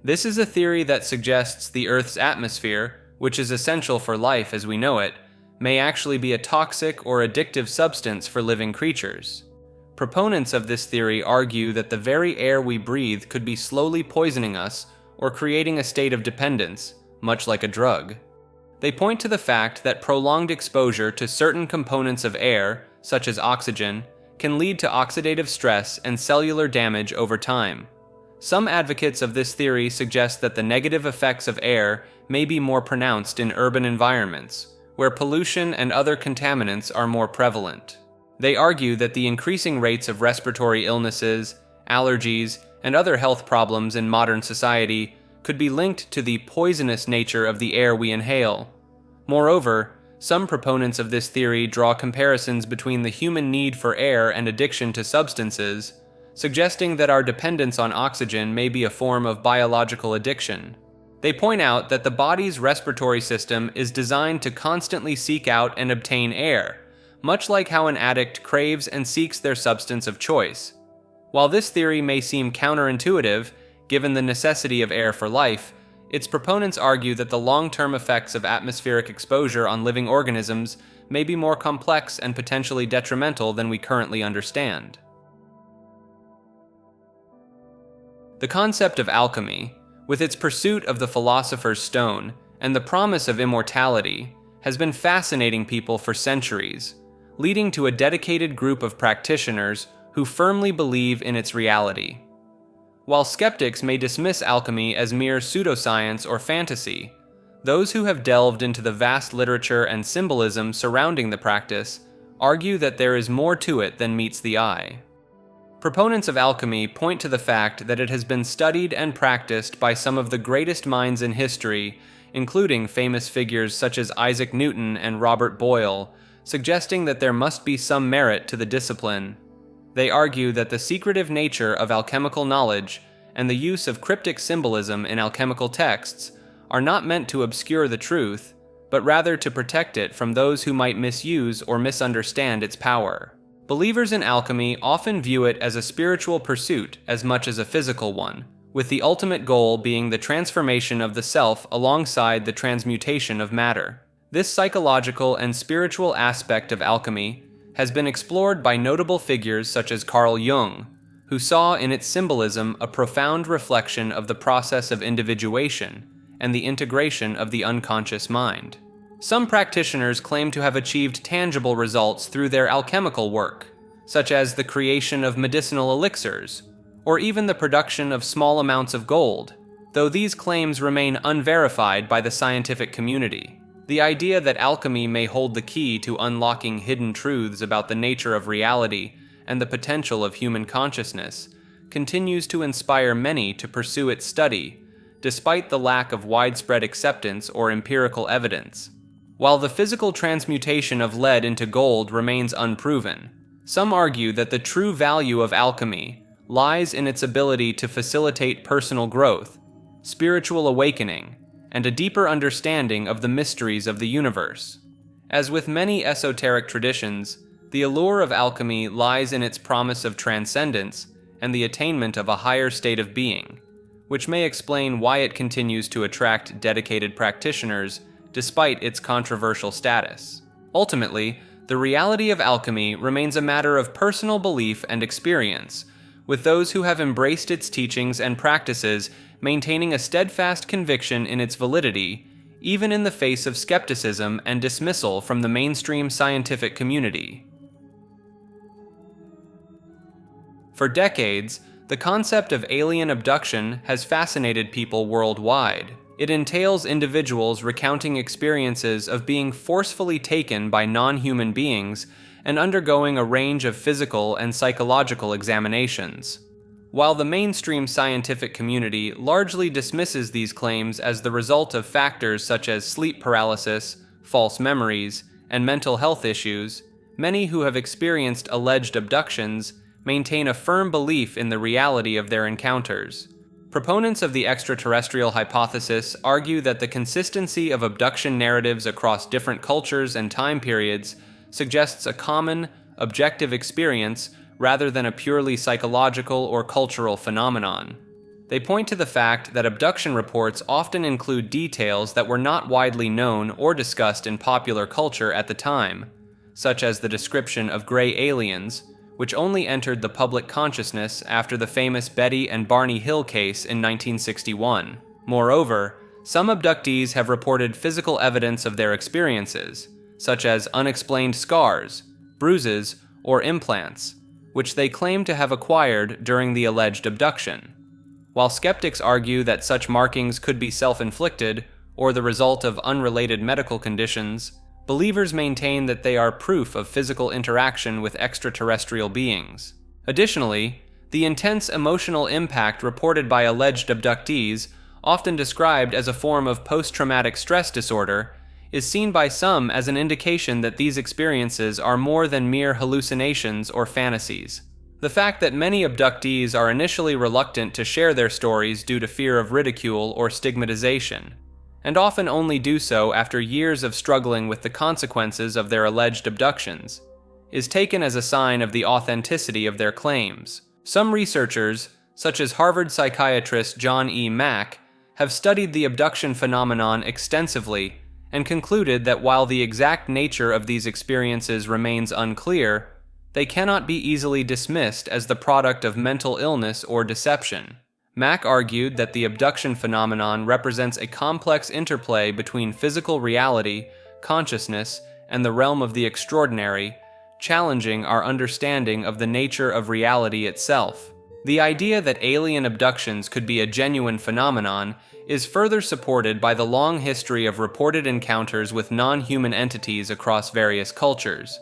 This is a theory that suggests the Earth's atmosphere, which is essential for life as we know it, may actually be a toxic or addictive substance for living creatures. Proponents of this theory argue that the very air we breathe could be slowly poisoning us or creating a state of dependence, much like a drug. They point to the fact that prolonged exposure to certain components of air, such as oxygen, can lead to oxidative stress and cellular damage over time. Some advocates of this theory suggest that the negative effects of air may be more pronounced in urban environments, where pollution and other contaminants are more prevalent. They argue that the increasing rates of respiratory illnesses, allergies, and other health problems in modern society could be linked to the poisonous nature of the air we inhale. Moreover, some proponents of this theory draw comparisons between the human need for air and addiction to substances, suggesting that our dependence on oxygen may be a form of biological addiction. They point out that the body's respiratory system is designed to constantly seek out and obtain air, much like how an addict craves and seeks their substance of choice. While this theory may seem counterintuitive, given the necessity of air for life, its proponents argue that the long-term effects of atmospheric exposure on living organisms may be more complex and potentially detrimental than we currently understand. The concept of alchemy, with its pursuit of the philosopher's stone and the promise of immortality, has been fascinating people for centuries, leading to a dedicated group of practitioners who firmly believe in its reality. While skeptics may dismiss alchemy as mere pseudoscience or fantasy, those who have delved into the vast literature and symbolism surrounding the practice argue that there is more to it than meets the eye. Proponents of alchemy point to the fact that it has been studied and practiced by some of the greatest minds in history, including famous figures such as Isaac Newton and Robert Boyle, suggesting that there must be some merit to the discipline. They argue that the secretive nature of alchemical knowledge and the use of cryptic symbolism in alchemical texts are not meant to obscure the truth, but rather to protect it from those who might misuse or misunderstand its power. Believers in alchemy often view it as a spiritual pursuit as much as a physical one, with the ultimate goal being the transformation of the self alongside the transmutation of matter. This psychological and spiritual aspect of alchemy has been explored by notable figures such as Carl Jung, who saw in its symbolism a profound reflection of the process of individuation and the integration of the unconscious mind. Some practitioners claim to have achieved tangible results through their alchemical work, such as the creation of medicinal elixirs, or even the production of small amounts of gold, though these claims remain unverified by the scientific community. The idea that alchemy may hold the key to unlocking hidden truths about the nature of reality and the potential of human consciousness continues to inspire many to pursue its study, despite the lack of widespread acceptance or empirical evidence. While the physical transmutation of lead into gold remains unproven, some argue that the true value of alchemy lies in its ability to facilitate personal growth, spiritual awakening, and a deeper understanding of the mysteries of the universe. As with many esoteric traditions, the allure of alchemy lies in its promise of transcendence and the attainment of a higher state of being, which may explain why it continues to attract dedicated practitioners despite its controversial status. Ultimately, the reality of alchemy remains a matter of personal belief and experience, with those who have embraced its teachings and practices maintaining a steadfast conviction in its validity, even in the face of skepticism and dismissal from the mainstream scientific community. For decades, the concept of alien abduction has fascinated people worldwide. It entails individuals recounting experiences of being forcefully taken by non-human beings and undergoing a range of physical and psychological examinations. While the mainstream scientific community largely dismisses these claims as the result of factors such as sleep paralysis, false memories, and mental health issues, many who have experienced alleged abductions maintain a firm belief in the reality of their encounters. Proponents of the extraterrestrial hypothesis argue that the consistency of abduction narratives across different cultures and time periods suggests a common, objective experience rather than a purely psychological or cultural phenomenon. They point to the fact that abduction reports often include details that were not widely known or discussed in popular culture at the time, such as the description of gray aliens, which only entered the public consciousness after the famous Betty and Barney Hill case in 1961. Moreover, some abductees have reported physical evidence of their experiences, such as unexplained scars, bruises, or implants, which they claim to have acquired during the alleged abduction. While skeptics argue that such markings could be self-inflicted or the result of unrelated medical conditions, believers maintain that they are proof of physical interaction with extraterrestrial beings. Additionally, the intense emotional impact reported by alleged abductees, often described as a form of post-traumatic stress disorder, is seen by some as an indication that these experiences are more than mere hallucinations or fantasies. The fact that many abductees are initially reluctant to share their stories due to fear of ridicule or stigmatization, and often only do so after years of struggling with the consequences of their alleged abductions, is taken as a sign of the authenticity of their claims. Some researchers, such as Harvard psychiatrist John E. Mack, have studied the abduction phenomenon extensively and concluded that while the exact nature of these experiences remains unclear, they cannot be easily dismissed as the product of mental illness or deception. Mack argued that the abduction phenomenon represents a complex interplay between physical reality, consciousness, and the realm of the extraordinary, challenging our understanding of the nature of reality itself. The idea that alien abductions could be a genuine phenomenon is further supported by the long history of reported encounters with non-human entities across various cultures,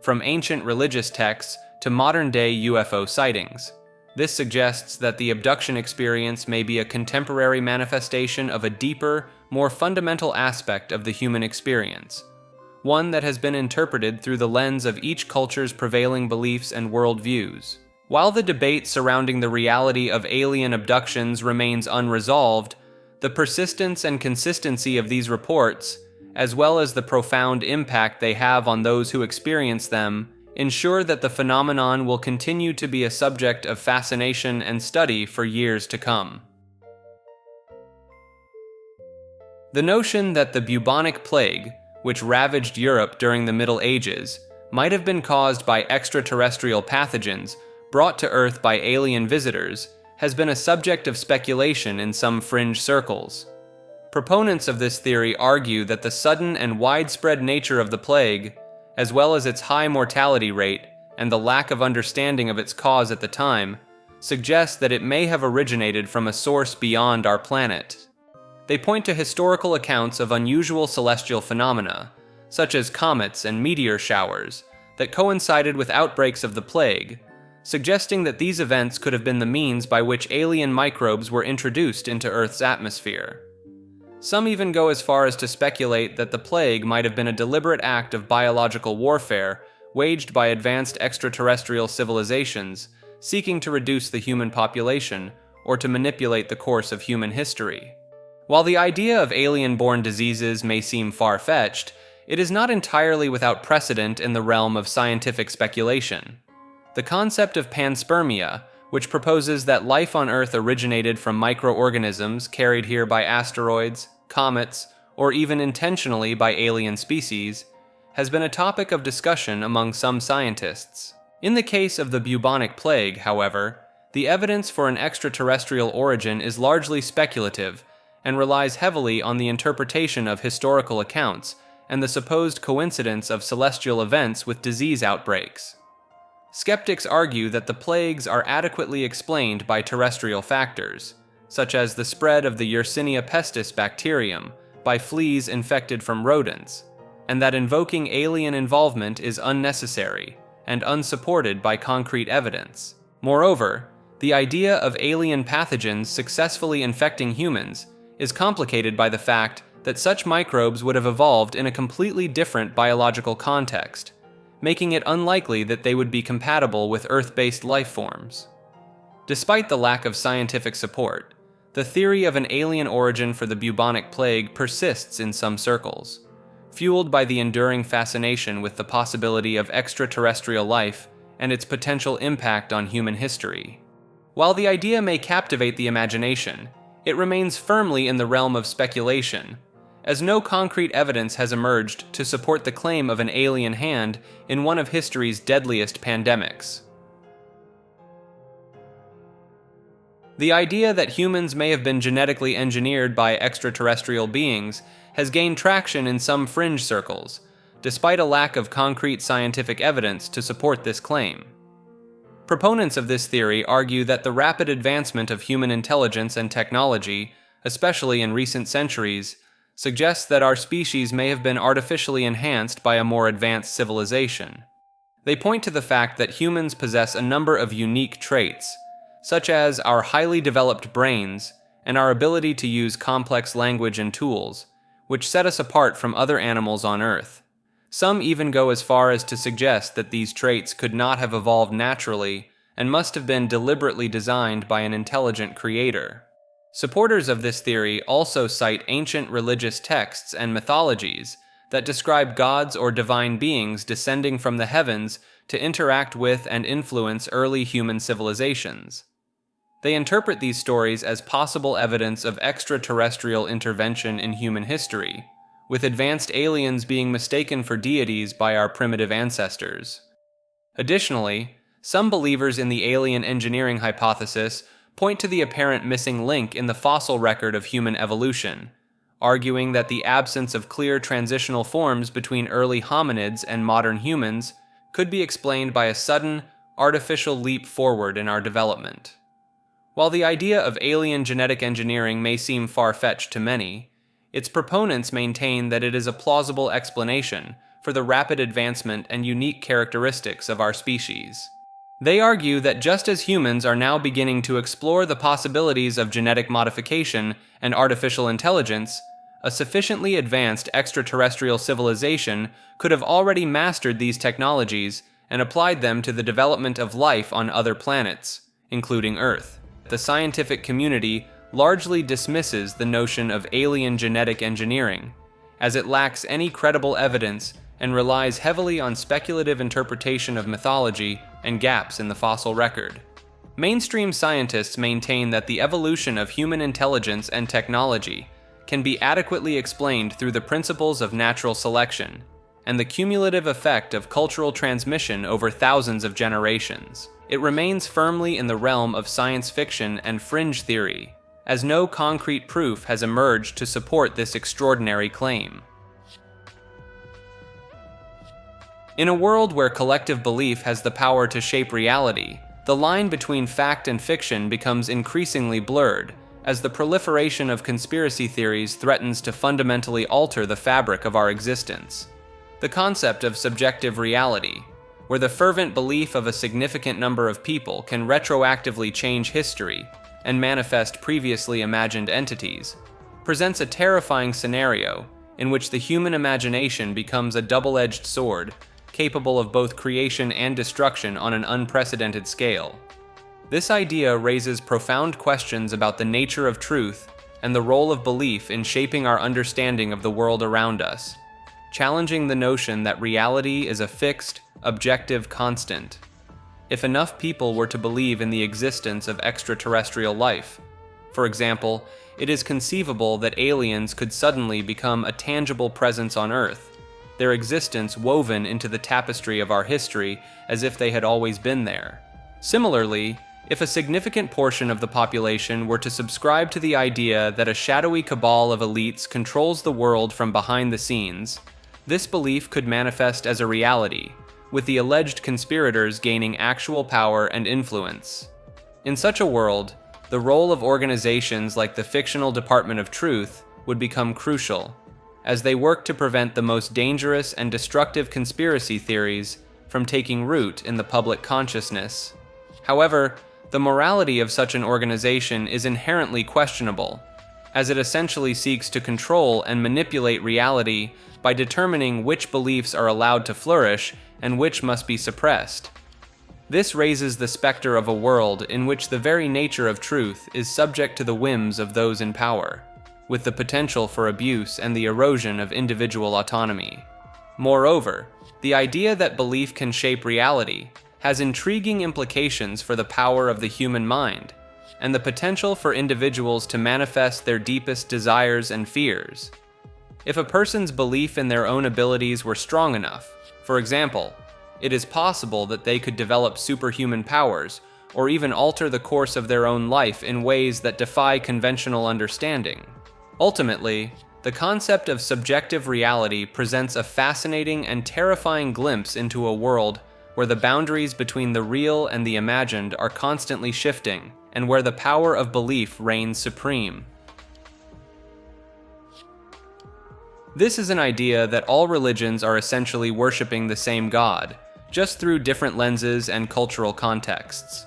from ancient religious texts to modern-day UFO sightings. This suggests that the abduction experience may be a contemporary manifestation of a deeper, more fundamental aspect of the human experience, one that has been interpreted through the lens of each culture's prevailing beliefs and worldviews. While the debate surrounding the reality of alien abductions remains unresolved, the persistence and consistency of these reports, as well as the profound impact they have on those who experience them, ensure that the phenomenon will continue to be a subject of fascination and study for years to come. The notion that the bubonic plague, which ravaged Europe during the Middle Ages, might have been caused by extraterrestrial pathogens brought to Earth by alien visitors has been a subject of speculation in some fringe circles. Proponents of this theory argue that the sudden and widespread nature of the plague, as well as its high mortality rate and the lack of understanding of its cause at the time, suggest that it may have originated from a source beyond our planet. They point to historical accounts of unusual celestial phenomena, such as comets and meteor showers, that coincided with outbreaks of the plague, suggesting that these events could have been the means by which alien microbes were introduced into Earth's atmosphere. Some even go as far as to speculate that the plague might have been a deliberate act of biological warfare waged by advanced extraterrestrial civilizations seeking to reduce the human population or to manipulate the course of human history. While the idea of alien-borne diseases may seem far-fetched, it is not entirely without precedent in the realm of scientific speculation. The concept of panspermia, which proposes that life on Earth originated from microorganisms carried here by asteroids, comets, or even intentionally by alien species, has been a topic of discussion among some scientists. In the case of the bubonic plague, however, the evidence for an extraterrestrial origin is largely speculative and relies heavily on the interpretation of historical accounts and the supposed coincidence of celestial events with disease outbreaks. Skeptics argue that the plagues are adequately explained by terrestrial factors, such as the spread of the Yersinia pestis bacterium by fleas infected from rodents, and that invoking alien involvement is unnecessary and unsupported by concrete evidence. Moreover, the idea of alien pathogens successfully infecting humans is complicated by the fact that such microbes would have evolved in a completely different biological context, making it unlikely that they would be compatible with Earth-based life forms. Despite the lack of scientific support, the theory of an alien origin for the bubonic plague persists in some circles, fueled by the enduring fascination with the possibility of extraterrestrial life and its potential impact on human history. While the idea may captivate the imagination, it remains firmly in the realm of speculation, as no concrete evidence has emerged to support the claim of an alien hand in one of history's deadliest pandemics. The idea that humans may have been genetically engineered by extraterrestrial beings has gained traction in some fringe circles, despite a lack of concrete scientific evidence to support this claim. Proponents of this theory argue that the rapid advancement of human intelligence and technology, especially in recent centuries, suggests that our species may have been artificially enhanced by a more advanced civilization. They point to the fact that humans possess a number of unique traits, such as our highly developed brains and our ability to use complex language and tools, which set us apart from other animals on Earth. Some even go as far as to suggest that these traits could not have evolved naturally and must have been deliberately designed by an intelligent creator. Supporters of this theory also cite ancient religious texts and mythologies that describe gods or divine beings descending from the heavens to interact with and influence early human civilizations. They interpret these stories as possible evidence of extraterrestrial intervention in human history, with advanced aliens being mistaken for deities by our primitive ancestors. Additionally, some believers in the alien engineering hypothesis point to the apparent missing link in the fossil record of human evolution, arguing that the absence of clear transitional forms between early hominids and modern humans could be explained by a sudden, artificial leap forward in our development. While the idea of alien genetic engineering may seem far-fetched to many, its proponents maintain that it is a plausible explanation for the rapid advancement and unique characteristics of our species. They argue that just as humans are now beginning to explore the possibilities of genetic modification and artificial intelligence, a sufficiently advanced extraterrestrial civilization could have already mastered these technologies and applied them to the development of life on other planets, including Earth. The scientific community largely dismisses the notion of alien genetic engineering, as it lacks any credible evidence and relies heavily on speculative interpretation of mythology and gaps in the fossil record. Mainstream scientists maintain that the evolution of human intelligence and technology can be adequately explained through the principles of natural selection and the cumulative effect of cultural transmission over thousands of generations. It remains firmly in the realm of science fiction and fringe theory, as no concrete proof has emerged to support this extraordinary claim. In a world where collective belief has the power to shape reality, the line between fact and fiction becomes increasingly blurred, as the proliferation of conspiracy theories threatens to fundamentally alter the fabric of our existence. The concept of subjective reality, where the fervent belief of a significant number of people can retroactively change history and manifest previously imagined entities, presents a terrifying scenario in which the human imagination becomes a double-edged sword, capable of both creation and destruction on an unprecedented scale. This idea raises profound questions about the nature of truth and the role of belief in shaping our understanding of the world around us, challenging the notion that reality is a fixed, objective constant. If enough people were to believe in the existence of extraterrestrial life, for example, it is conceivable that aliens could suddenly become a tangible presence on Earth, their existence woven into the tapestry of our history as if they had always been there. Similarly, if a significant portion of the population were to subscribe to the idea that a shadowy cabal of elites controls the world from behind the scenes, this belief could manifest as a reality, with the alleged conspirators gaining actual power and influence. In such a world, the role of organizations like the fictional Department of Truth would become crucial, as they work to prevent the most dangerous and destructive conspiracy theories from taking root in the public consciousness. However, the morality of such an organization is inherently questionable, as it essentially seeks to control and manipulate reality by determining which beliefs are allowed to flourish and which must be suppressed. This raises the specter of a world in which the very nature of truth is subject to the whims of those in power, with the potential for abuse and the erosion of individual autonomy. Moreover, the idea that belief can shape reality has intriguing implications for the power of the human mind and the potential for individuals to manifest their deepest desires and fears. If a person's belief in their own abilities were strong enough, for example, it is possible that they could develop superhuman powers or even alter the course of their own life in ways that defy conventional understanding. Ultimately, the concept of subjective reality presents a fascinating and terrifying glimpse into a world where the boundaries between the real and the imagined are constantly shifting, and where the power of belief reigns supreme. This is an idea that all religions are essentially worshipping the same God, just through different lenses and cultural contexts.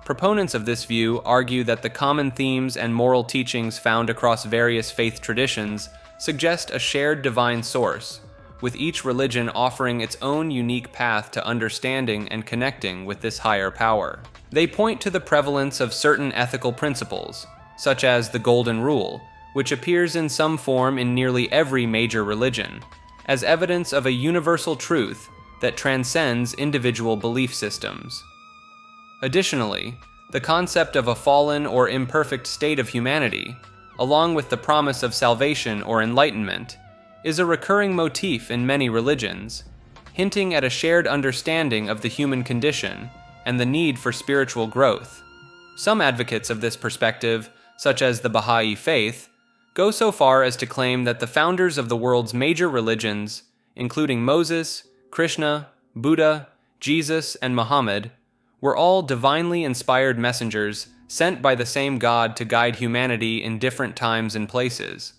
Proponents of this view argue that the common themes and moral teachings found across various faith traditions suggest a shared divine source, with each religion offering its own unique path to understanding and connecting with this higher power. They point to the prevalence of certain ethical principles, such as the Golden Rule, which appears in some form in nearly every major religion, as evidence of a universal truth that transcends individual belief systems. Additionally, the concept of a fallen or imperfect state of humanity, along with the promise of salvation or enlightenment, is a recurring motif in many religions, hinting at a shared understanding of the human condition and the need for spiritual growth. Some advocates of this perspective, such as the Baha'i Faith, go so far as to claim that the founders of the world's major religions, including Moses, Krishna, Buddha, Jesus, and Muhammad, were all divinely inspired messengers sent by the same God to guide humanity in different times and places.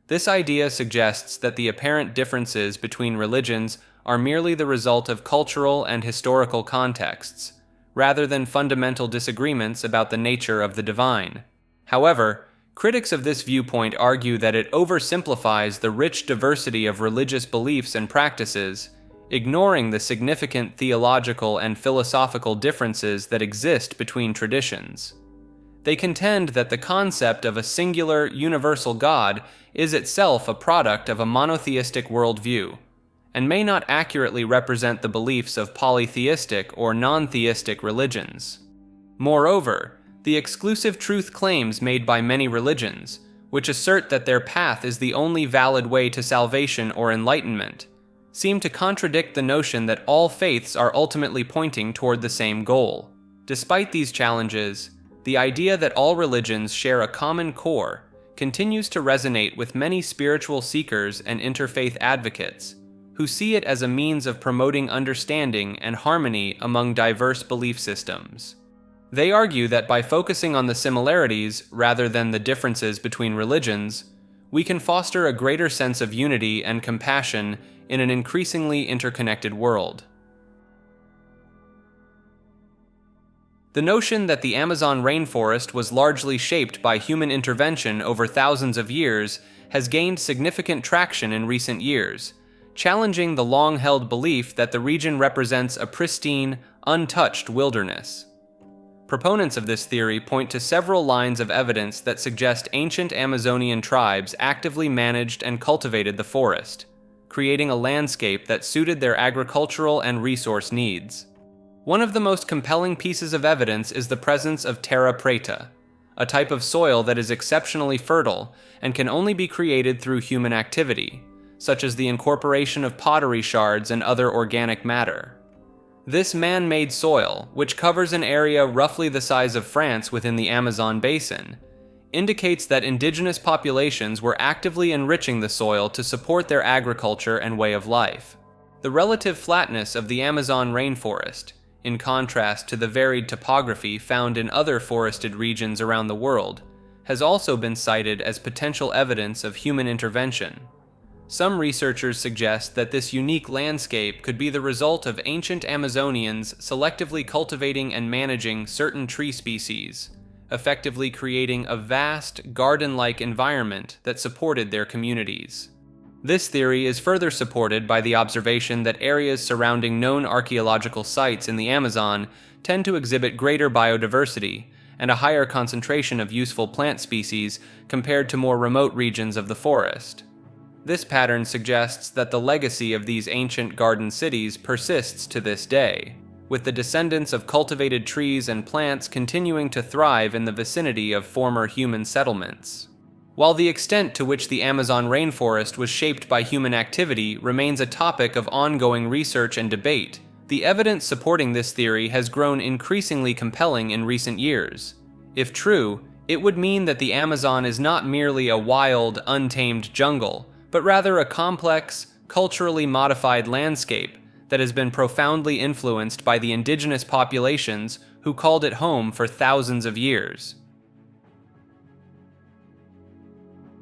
This idea suggests that the apparent differences between religions are merely the result of cultural and historical contexts, rather than fundamental disagreements about the nature of the divine. However, critics of this viewpoint argue that it oversimplifies the rich diversity of religious beliefs and practices, ignoring the significant theological and philosophical differences that exist between traditions. They contend that the concept of a singular, universal God is itself a product of a monotheistic worldview, and may not accurately represent the beliefs of polytheistic or non-theistic religions. Moreover, the exclusive truth claims made by many religions, which assert that their path is the only valid way to salvation or enlightenment, seem to contradict the notion that all faiths are ultimately pointing toward the same goal. Despite these challenges, the idea that all religions share a common core continues to resonate with many spiritual seekers and interfaith advocates, who see it as a means of promoting understanding and harmony among diverse belief systems. They argue that by focusing on the similarities rather than the differences between religions, we can foster a greater sense of unity and compassion in an increasingly interconnected world. The notion that the Amazon rainforest was largely shaped by human intervention over thousands of years has gained significant traction in recent years, challenging the long-held belief that the region represents a pristine, untouched wilderness. Proponents of this theory point to several lines of evidence that suggest ancient Amazonian tribes actively managed and cultivated the forest, creating a landscape that suited their agricultural and resource needs. One of the most compelling pieces of evidence is the presence of terra preta, a type of soil that is exceptionally fertile and can only be created through human activity, such as the incorporation of pottery shards and other organic matter. This man-made soil, which covers an area roughly the size of France within the Amazon basin, indicates that indigenous populations were actively enriching the soil to support their agriculture and way of life. The relative flatness of the Amazon rainforest, in contrast to the varied topography found in other forested regions around the world, has also been cited as potential evidence of human intervention. Some researchers suggest that this unique landscape could be the result of ancient Amazonians selectively cultivating and managing certain tree species, effectively creating a vast, garden-like environment that supported their communities. This theory is further supported by the observation that areas surrounding known archaeological sites in the Amazon tend to exhibit greater biodiversity and a higher concentration of useful plant species compared to more remote regions of the forest. This pattern suggests that the legacy of these ancient garden cities persists to this day, with the descendants of cultivated trees and plants continuing to thrive in the vicinity of former human settlements. While the extent to which the Amazon rainforest was shaped by human activity remains a topic of ongoing research and debate, the evidence supporting this theory has grown increasingly compelling in recent years. If true, it would mean that the Amazon is not merely a wild, untamed jungle, but rather a complex, culturally modified landscape that has been profoundly influenced by the indigenous populations who called it home for thousands of years.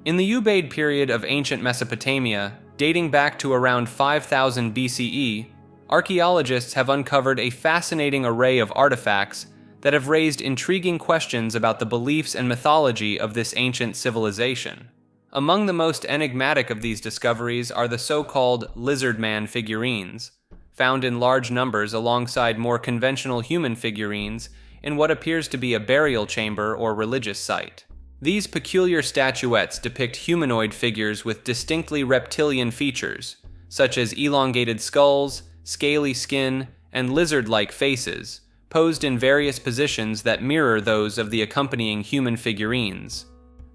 In the Ubaid period of ancient Mesopotamia, dating back to around 5000 BCE, archaeologists have uncovered a fascinating array of artifacts that have raised intriguing questions about the beliefs and mythology of this ancient civilization. Among the most enigmatic of these discoveries are the so-called lizard man figurines, found in large numbers alongside more conventional human figurines in what appears to be a burial chamber or religious site. These peculiar statuettes depict humanoid figures with distinctly reptilian features, such as elongated skulls, scaly skin, and lizard-like faces, posed in various positions that mirror those of the accompanying human figurines.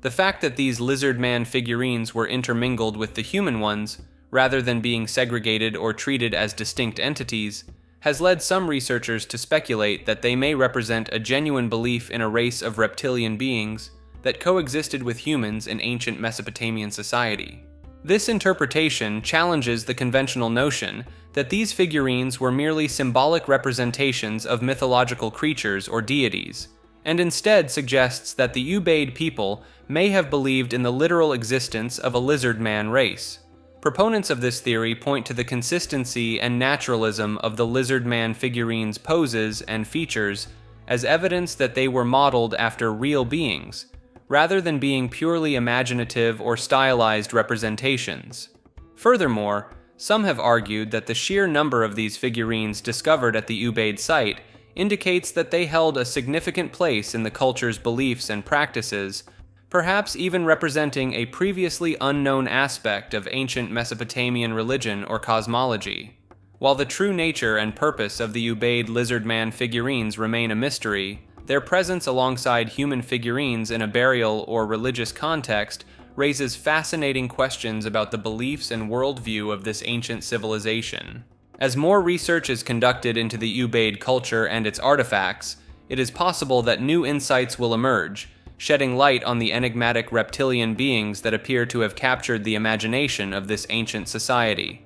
The fact that these lizard man figurines were intermingled with the human ones, rather than being segregated or treated as distinct entities, has led some researchers to speculate that they may represent a genuine belief in a race of reptilian beings that coexisted with humans in ancient Mesopotamian society. This interpretation challenges the conventional notion that these figurines were merely symbolic representations of mythological creatures or deities, and instead suggests that the Ubaid people may have believed in the literal existence of a lizard man race. Proponents of this theory point to the consistency and naturalism of the lizard man figurines' poses and features as evidence that they were modeled after real beings, rather than being purely imaginative or stylized representations. Furthermore, some have argued that the sheer number of these figurines discovered at the Ubaid site indicates that they held a significant place in the culture's beliefs and practices, perhaps even representing a previously unknown aspect of ancient Mesopotamian religion or cosmology. While the true nature and purpose of the Ubaid lizard man figurines remain a mystery, their presence alongside human figurines in a burial or religious context raises fascinating questions about the beliefs and worldview of this ancient civilization. As more research is conducted into the Ubaid culture and its artifacts, it is possible that new insights will emerge, shedding light on the enigmatic reptilian beings that appear to have captured the imagination of this ancient society.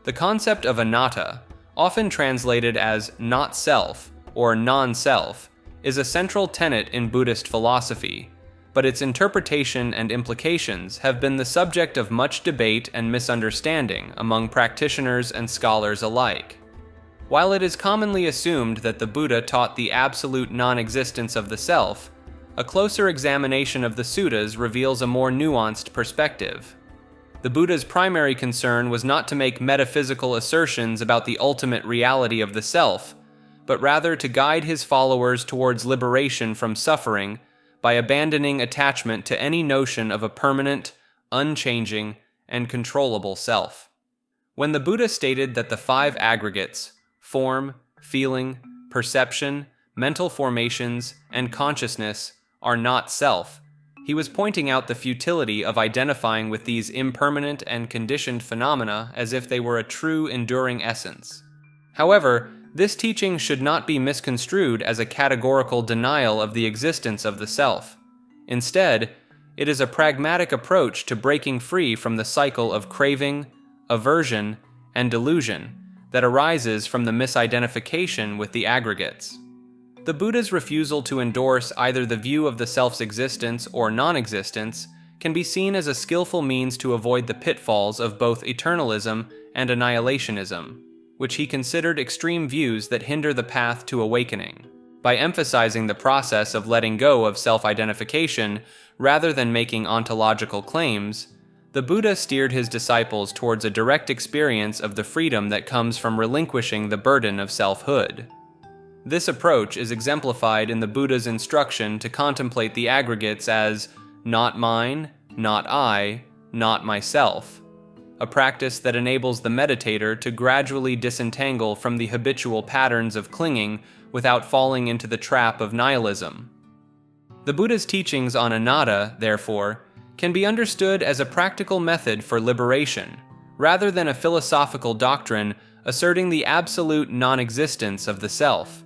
The concept of Anatta, often translated as not self or non-self, is a central tenet in Buddhist philosophy, but its interpretation and implications have been the subject of much debate and misunderstanding among practitioners and scholars alike. While it is commonly assumed that the Buddha taught the absolute non-existence of the self, a closer examination of the suttas reveals a more nuanced perspective. The Buddha's primary concern was not to make metaphysical assertions about the ultimate reality of the self, but rather to guide his followers towards liberation from suffering by abandoning attachment to any notion of a permanent, unchanging, and controllable self. When the Buddha stated that the five aggregates, form, feeling, perception, mental formations, and consciousness, are not self, he was pointing out the futility of identifying with these impermanent and conditioned phenomena as if they were a true, enduring essence. However, this teaching should not be misconstrued as a categorical denial of the existence of the self. Instead, it is a pragmatic approach to breaking free from the cycle of craving, aversion, and delusion that arises from the misidentification with the aggregates. The Buddha's refusal to endorse either the view of the self's existence or non-existence can be seen as a skillful means to avoid the pitfalls of both eternalism and annihilationism, which he considered extreme views that hinder the path to awakening. By emphasizing the process of letting go of self-identification rather than making ontological claims, the Buddha steered his disciples towards a direct experience of the freedom that comes from relinquishing the burden of selfhood. This approach is exemplified in the Buddha's instruction to contemplate the aggregates as not mine, not I, not myself. a practice that enables the meditator to gradually disentangle from the habitual patterns of clinging without falling into the trap of nihilism. The Buddha's teachings on Anatta, therefore, can be understood as a practical method for liberation, rather than a philosophical doctrine asserting the absolute non-existence of the self.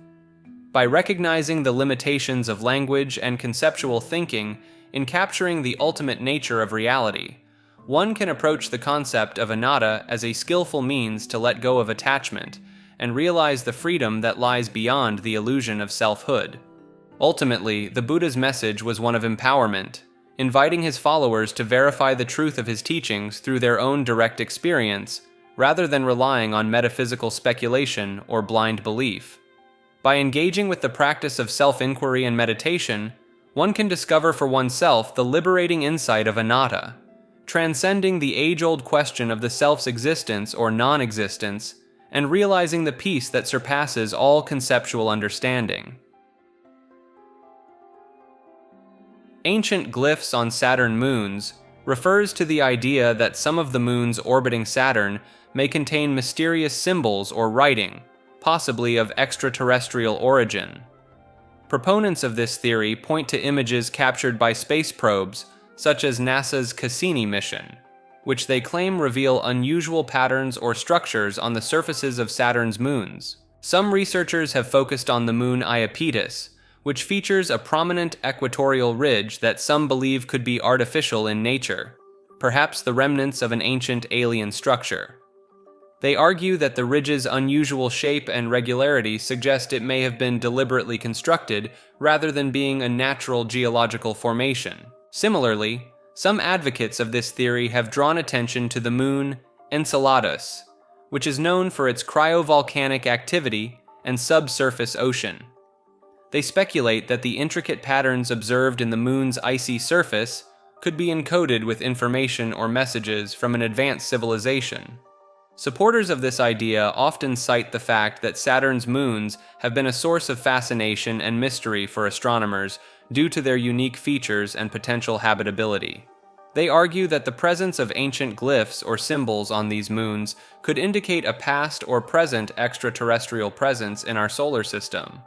By recognizing the limitations of language and conceptual thinking in capturing the ultimate nature of reality, one can approach the concept of Anatta as a skillful means to let go of attachment and realize the freedom that lies beyond the illusion of selfhood. Ultimately, the Buddha's message was one of empowerment, inviting his followers to verify the truth of his teachings through their own direct experience, rather than relying on metaphysical speculation or blind belief. By engaging with the practice of self-inquiry and meditation, one can discover for oneself the liberating insight of Anatta, transcending the age-old question of the self's existence or non-existence, and realizing the peace that surpasses all conceptual understanding. Ancient glyphs on Saturn moons refers to the idea that some of the moons orbiting Saturn may contain mysterious symbols or writing, possibly of extraterrestrial origin. Proponents of this theory point to images captured by space probes, such as NASA's Cassini mission, which they claim reveal unusual patterns or structures on the surfaces of Saturn's moons. Some researchers have focused on the moon Iapetus, which features a prominent equatorial ridge that some believe could be artificial in nature, perhaps the remnants of an ancient alien structure. They argue that the ridge's unusual shape and regularity suggest it may have been deliberately constructed rather than being a natural geological formation. Similarly, some advocates of this theory have drawn attention to the moon Enceladus, which is known for its cryovolcanic activity and subsurface ocean. They speculate that the intricate patterns observed in the moon's icy surface could be encoded with information or messages from an advanced civilization. Supporters of this idea often cite the fact that Saturn's moons have been a source of fascination and mystery for astronomers due to their unique features and potential habitability. They argue that the presence of ancient glyphs or symbols on these moons could indicate a past or present extraterrestrial presence in our solar system.